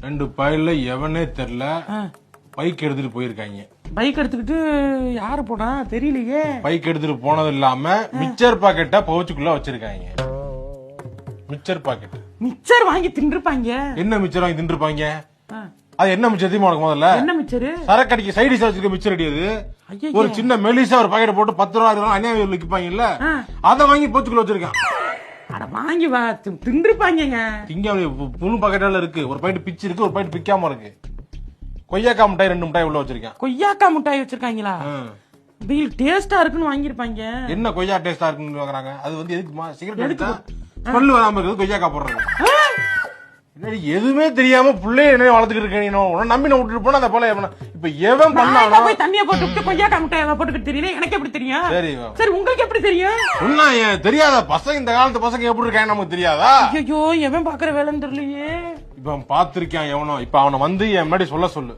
2 பையில எவனே தெரியல பைக் எடுத்துட்டு போயிருக்காங்க. பைக் எடுத்துக்கிட்டு யாரு போனா தெரியலையே. பைக் எடுத்துட்டு போனது இல்லாம மிச்சர் பாக்கெட்ட பவுச்சுக்குள்ள வச்சிருக்காங்க. மிச்சர் பாக்கெட் மிச்சர் வாங்கி தின்றுப்பாங்க. என்ன மிச்சர் வாங்கி தின்றுப்பாங்க? அது என்ன மிச்சர் தெரியுமா உனக்கு? முதல்ல என்ன மிச்சர்? சரக்கு அடிக்க சைடிஷ் வச்சிருக்க மிச்சர் அடியாது. ஒரு சின்ன மெலிசா ஒரு பாக்கெட் போட்டு 10 ரூபா 20 ரூபா அநியாயம் விற்பாங்கல்ல, அதை வாங்கி போச்சுக்குள்ள வச்சிருக்கான். அட வாங்கி தின்றுப்பாங்க. திங்க புழு பாக்கெட்டால இருக்கு. ஒரு பாக்கெட் பிச்சு இருக்கு, ஒரு பாக்கெட் பிக்காம இருக்கு. கொய்யாக்கா மிட்டாய் 2 மிட்டாய் உள்ள வச்சிருக்கேன். கொய்யாக்கா மிட்டாய் வச்சிருக்காங்களா? வீல் டேஸ்டா இருக்குன்னு வாங்கிருப்பாங்க. என்ன கொய்யா டேஸ்டா இருக்குன்னு வாங்குறாங்க? அது வந்து எதுக்குமா? சிகரெட் எடுத்தா ஸ்மெல் வராம இருக்குது கொய்யாக்கா போடுறாங்க. எதுவுமே தெரியாம பிள்ளைய என்ன வளர்த்துக்கிட்டு இருக்கீங்க? நம்பி நான் விட்டுட்டு போனா அந்த போல இப்ப எவன் பண்ணானோ போய் தண்ணிய போட்டு கொய்யாக்கா மிட்டாய் போட்டுக்கிட்டு தெரியல. எனக்கு எப்படி தெரியும்? சரி உங்களுக்கு எப்படி தெரியும்? சொன்னா தெரியாத பசங்க, இந்த காலத்து பசங்க எப்படி இருக்காங்க நமக்கு தெரியாதா? ஐயோ எவன் பாக்குற வேலைன்னு தெரியலையே. இப்ப பாத்திருக்கான் எவனோ. இப்ப அவனை வந்து என் முன்னாடி சொல்ல சொல்லு.